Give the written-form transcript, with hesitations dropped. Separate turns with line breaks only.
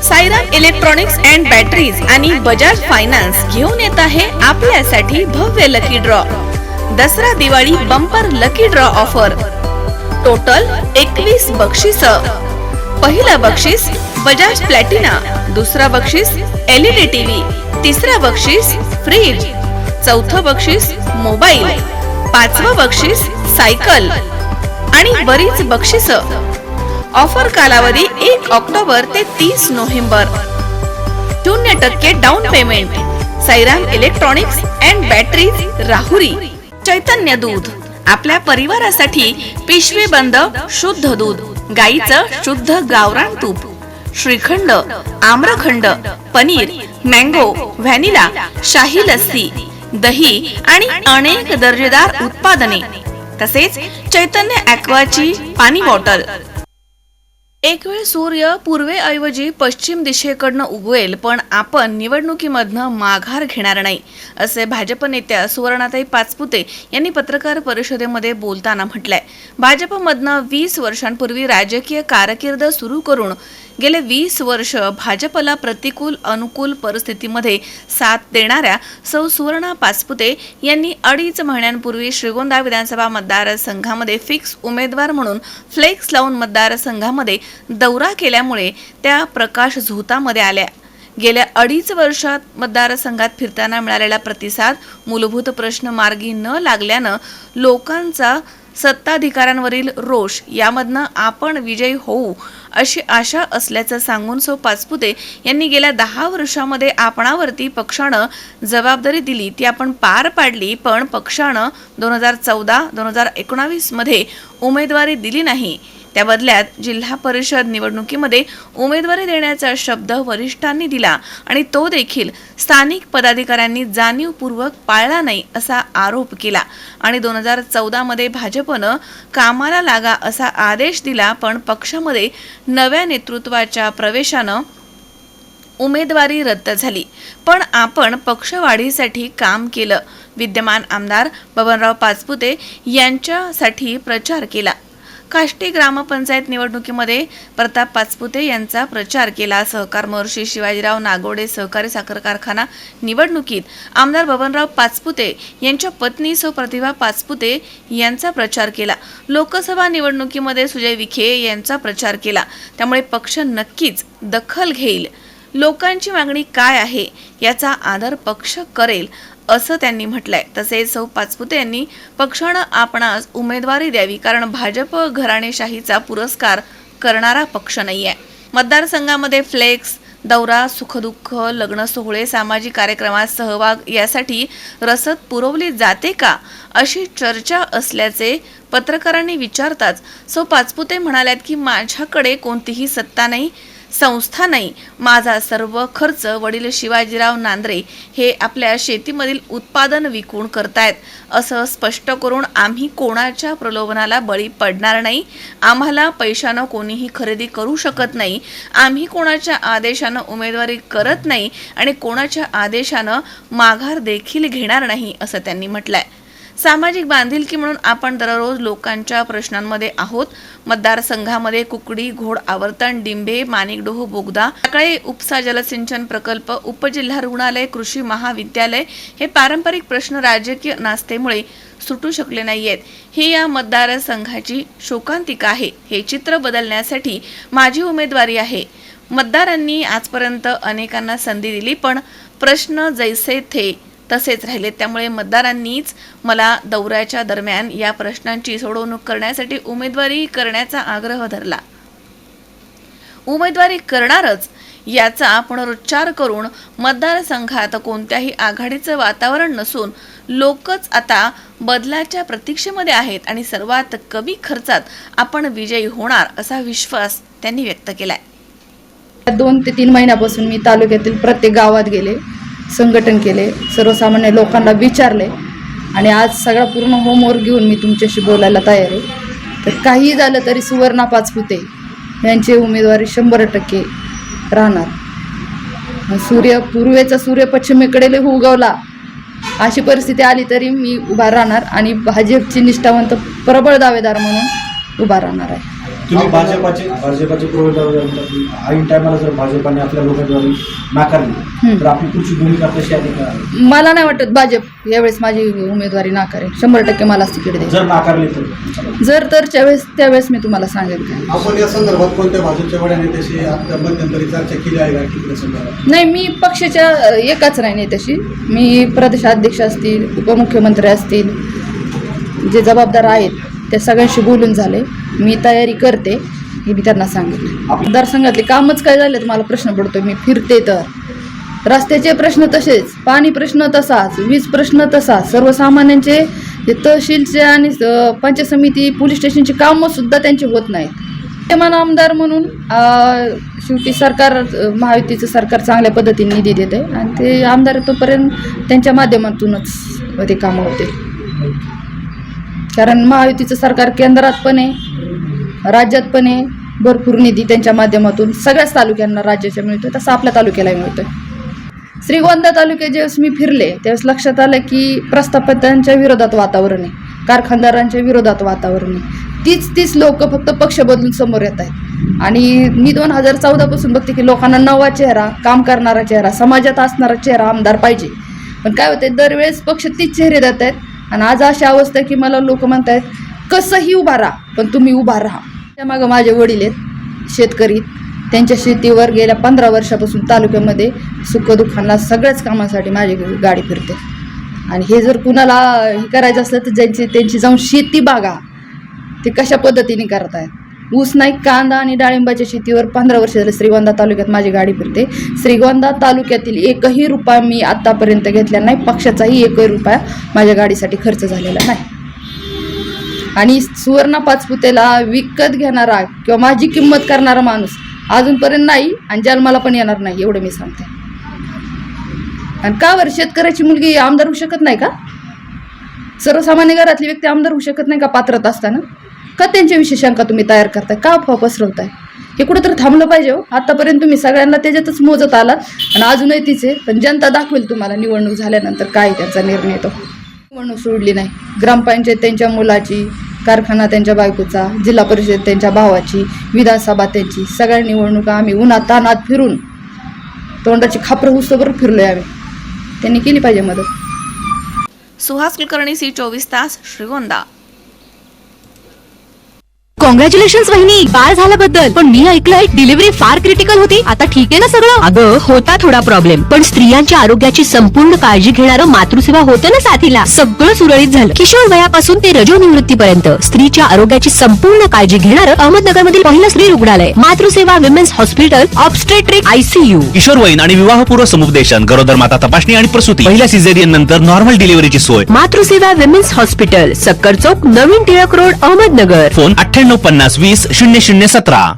Sairam electronics and batteries आणि Bajaj finance घेऊन येत आहे आपल्यासाठी भव्य lucky draw. Dussehra Diwali bumper lucky draw offer. Total 21 बक्षीस. पहिला बक्षीस बजाज प्लॅटिना, दुसरा बक्षीस LED टीव्ही, तिसरा बक्षीस फ्रीज, चौथं बक्षीस मोबाईल, पाचवं बक्षीस सायकल आणि बरीच बक्षीस. ऑफर कालावधी 1 ऑक्टोबर ते 30 November. 0% down payment. Sairam electronics and batteries, Rahuri. Chaitanya दूध आपल्या परिवारासाठी पिशवी बंद शुद्ध दूध, गाईचं शुद्ध गावरान तूप, श्रीखंड, आम्रखंड, पनीर, मँगो, व्हॅनिला, शाही लस्सी, दही आणि अनेक दर्जेदार उत्पादने. तसेच चैतन्य ॲक्वाची पाणी बॉटल. एक वेळ सूर्य पूर्वेऐवजी पश्चिम दिशेकडनं उगवेल, पण आपण निवडणुकीमधनं माघार घेणार नाही, असे भाजप नेत्या सुवर्णाताई पाचपुते यांनी पत्रकार परिषदेमध्ये बोलताना म्हटलंय. भाजपमधनं 20 वर्षांपूर्वी राजकीय कारकीर्द सुरू करून गेले 20 वर्ष भाजपला प्रतिकूल अनुकूल परिस्थितीमध्ये साथ देणाऱ्या सौ सुवर्णा पाचपुते यांनी 2.5 महिन्यांपूर्वी श्रीगोंदा विधानसभा मतदारसंघामध्ये फिक्स उमेदवार म्हणून फ्लेक्स लावून मतदारसंघामध्ये दौरा केल्यामुळे त्या प्रकाश झोतामध्ये आल्या. गेल्या 2.5 वर्षात मतदारसंघात फिरताना मिळालेला प्रतिसाद, मूलभूत प्रश्न मार्गी न लागल्यानं लोकांचा सत्ताधिकाऱ्यांवरील रोष यामधनं आपण विजयी होऊ अशी आशा असल्याचं सांगून सौ पाचपुते यांनी गेल्या 10 वर्षामध्ये आपणावरती पक्षानं जबाबदारी दिली ती आपण पार पाडली, पण पक्षानं 2014-2019 मध्ये उमेदवारी दिली नाही. त्या बदल्यात जिल्हा परिषद निवडणुकीमध्ये उमेदवारी देण्याचा शब्द वरिष्ठांनी दिला आणि तो देखील स्थानिक पदाधिकाऱ्यांनी जाणीवपूर्वक पाळला नाही असा आरोप केला. आणि 2014 मध्ये भाजपनं कामाला लागा असा आदेश दिला, पण पक्षामध्ये नव्या नेतृत्वाच्या प्रवेशानं उमेदवारी रद्द झाली. पण आपण पक्षवाढीसाठी काम केलं. विद्यमान आमदार बबनराव पाचपुते यांच्यासाठी प्रचार केला. काष्टी ग्रामपंचायत निवडणुकीमध्ये प्रताप पाचपुते यांचा प्रचार केला. सहकार महर्षी शिवाजीराव नागोडे सहकारी साखर कारखाना निवडणुकीत आमदार बबनराव पाचपुते यांच्या पत्नी सौ प्रतिभा पाचपुते यांचा प्रचार केला. लोकसभा निवडणुकीमध्ये सुजय विखे यांचा प्रचार केला. त्यामुळे पक्ष नक्कीच दखल घेईल. लोकांची मागणी काय आहे याचा आदर पक्ष करेल असं त्यांनी म्हटलंय. तसेच सौ पाचपुते यांनी पक्षानं आपणास उमेदवारी द्यावी, कारण भाजप घराणेशाहीचा पुरस्कार करणारा पक्ष नाहीये. मतदारसंघामध्ये फ्लेक्स, दौरा, सुखदुःख, लग्न सोहळे, सामाजिक कार्यक्रमात सहभाग यासाठी रसद पुरवली जाते का, अशी चर्चा असल्याचे पत्रकारांनी विचारताच सौ पाचपुते म्हणाल्यात की माझ्याकडे कोणतीही सत्ता नाही, संस्था नाही. माझा सर्व खर्च वडील शिवाजीराव नांद्रे हे आपल्या शेतीमधील उत्पादन विकून करतायत, असं स्पष्ट करून आम्ही कोणाच्या प्रलोभनाला बळी पडणार नाही. आम्हाला पैशानं कोणीही खरेदी करू शकत नाही. आम्ही कोणाच्या आदेशानं उमेदवारी करत नाही आणि कोणाच्या आदेशानं माघार देखील घेणार नाही, असं त्यांनी म्हटलंय. सामाजिक बांधिलकी म्हणून आपण दररोज लोकांच्या प्रश्नांमध्ये आहोत. मतदारसंघामध्ये कुकडी, घोड आवर्तन, डिंभे, माणिकडोह बोगदा, टाकळे उपसा जलसिंचन प्रकल्प, उपजिल्हा रुग्णालय, कृषी महाविद्यालय हे पारंपरिक प्रश्न राजकीय नास्तेमुळे सुटू शकले नाहीयेत. ही या मतदारसंघाची शोकांतिका आहे. हे चित्र बदलण्यासाठी माझी उमेदवारी आहे. मतदारांनी आजपर्यंत अनेकांना संधी दिली, पण प्रश्न जैसे थे तसेच राहिले. त्यामुळे मतदारांनीच मला दौऱ्याच्या दरम्यान या प्रश्नांची सोडवणूक करण्यासाठी उमेदवारी करण्याचा आग्रह धरला. उमेदवारी करणारच याचा पुनरुच्चार करून मतदारसंघात कोणत्याही आघाडीचं वातावरण नसून लोकच आता बदलाच्या प्रतीक्षेमध्ये आहेत आणि सर्वात कमी खर्चात आपण विजयी होणार असा विश्वास त्यांनी व्यक्त केलाय.
2 ते 3 महिन्यापासून मी तालुक्यातील प्रत्येक गावात गेले, संघटन केले, सर्वसामान्य लोकांना विचारले आणि आज सगळा पूर्ण होमवर्क घेऊन मी तुमच्याशी बोलायला तयार आहे. तर काही झालं तरी सुवर्णा पाचपुते यांची उमेदवारी 100% राहणार. पूर्वेचा सूर्य पश्चिमेकडे उगवला अशी परिस्थिती आली तरी मी उभा राहणार आणि भाजपची निष्ठावंत प्रबळ दावेदार म्हणून उभा राहणार आहे.
तुम्ही भाजपाचे प्रवेश ऐन टायमाला जर भाजपाने आपल्या उमेदवारी नाकारली तर आपली पुढची भूमिका कशी आहे का?
मला नाही वाटत भाजप यावेळेस माझी उमेदवारी नाकारेल. 100% मलाच तिकीट देईल.
जर नाकारली तर
जर तर त्यावेळेस मी तुम्हाला सांगेल काय.
आपण या संदर्भात कोणत्या भाजपच्या वड्या नेत्याशी आता मध्यंतरी चर्चा केली आहे का तिकडे संदर्भात?
नाही, मी पक्षाच्या एकाच नाही नेत्याशी, मी प्रदेशाध्यक्ष असतील, उपमुख्यमंत्री असतील, जे जबाबदार आहेत त्या सगळ्यांशी बोलून झाले. मी तयारी करते हे मी त्यांना सांगितलं. मतदारसंघातले कामच काय झाले मला प्रश्न पडतो. मी फिरते तर रस्त्याचे प्रश्न तसेच, पाणी प्रश्न तसाच, वीज प्रश्न तसाच, सर्वसामान्यांचे जे तहसीलचे आणि पंचायत समिती पोलीस स्टेशनचे कामं सुद्धा त्यांचे होत नाहीत. विद्यमान आमदार म्हणून शेवटी सरकार, महायुतीचं सरकार चांगल्या पद्धतीने निधी देते आणि ते आमदार तोपर्यंत त्यांच्या माध्यमातूनच ते कामं होते. कारण महायुतीचं सरकार केंद्रात पण आहे, राज्यात पण आहे. भरपूर निधी त्यांच्या माध्यमातून सगळ्याच तालुक्यांना राज्याच्या मिळतोय, तसं आपल्या तालुक्यालाही मिळतोय. श्रीगोंदा तालुक्यात ज्यावेळेस मी फिरले त्यावेळेस लक्षात आलं की प्रस्थापितांच्या विरोधात वातावरण आहे, कारखानदारांच्या विरोधात वातावरण आहे. तीच लोक फक्त पक्ष बदलून समोर येत आहेत. आणि मी 2014 पासून बघते की लोकांना नवा चेहरा, काम करणारा चेहरा, समाजात असणारा चेहरा आमदार पाहिजे. पण काय होते, दरवेळेस पक्ष तीच चेहरे देत आहेत. आणि आज अशी अवस्था आहे की मला लोक म्हणत आहेत कसंही उभा राहा पण तुम्ही उभा राहा. त्यामागं माझे वडील आहेत शेतकरी, त्यांच्या शेतीवर गेल्या 15 वर्षापासून तालुक्यामध्ये सुखदुःखांना सगळ्याच कामासाठी माझी गाडी फिरते. आणि हे जर कुणाला हे करायचं असलं तर त्यांची जाऊन शेती बागा ते कशा पद्धतीने करत आहेत. ऊस नाही, कांदा आणि डाळिंबाच्या शेतीवर 15 वर्ष झाले श्रीगोंदा तालुक्यात माझी गाडी फिरते. श्रीगोंदा तालुक्यातील एकही रुपया मी आत्तापर्यंत घेतला नाही. पक्षाचाही एकही रुपया माझ्या गाडीसाठी खर्च झालेला नाही. आणि सुवर्णा पाचपुतेला विकत घेणारा किंवा माझी किंमत करणारा माणूस अजूनपर्यंत नाही आणि जन्माला पण येणार नाही, एवढं मी सांगते. आणि का बरं शेतकऱ्याची मुलगी आमदार होऊ शकत नाही का? सर्वसामान्य घरातली व्यक्ती आमदार होऊ शकत नाही का पात्रता असताना? का त्यांच्याविषयी शंका तुम्ही तयार करताय? का अफवा पसरवताय? हे कुठंतरी थांबलं पाहिजे हो. आतापर्यंत तुम्ही सगळ्यांना त्याच्यातच मोजत आलात आणि अजूनही तिचे, पण जनता दाखवेल तुम्हाला निवडणूक झाल्यानंतर काय त्यांचा निर्णय तो. निवडणूक सोडली नाही. ग्रामपंचायत त्यांच्या मुलाची, कारखाना त्यांच्या बायकोचा, जिल्हा परिषद त्यांच्या भावाची, विधानसभा त्यांची, सगळ्या निवडणुका आम्ही उन्हात तानात फिरून तोंडाची खापरं हुसतोवर फिरलोय आम्ही. त्यांनी केली पाहिजे मदत.
सुहास कुलकर्णी, C24 तास, श्रीगोंदा.
कॉंग्रॅच्युलेशन वहिनी, बाळ झाल्याबद्दल. पण मी ऐकलंय डिलिव्हरी फार क्रिटिकल होती. आता ठीक आहे ना सगळं? अगं होता थोडा प्रॉब्लेम, पण स्त्रियांच्या आरोग्याची संपूर्ण काळजी घेणारं मातृसेवा होतं ना साथीला. सगळं सुरळीत झालं. किशोर वयापासून ते रजो निवृत्तीपर्यंत स्त्रीच्या आरोग्याची संपूर्ण काळजी घेणारं अहमदनगर मधील पहिलं स्त्री रुग्णालय Matruseva women's hospital, obstetric ICU.
किशोरवयीन आणि विवाहपूर्व समुपदेशन, गरोदर माता तपासणी आणि प्रसूती, पहिल्या सिझेरियन नंतर नॉर्मल डिलिव्हरीची सोय.
मातृसेवा विमेन्स हॉस्पिटल, सक्कर चौक, नवीन टिळक रोड, अहमदनगर.
फोन 9850 20 0017.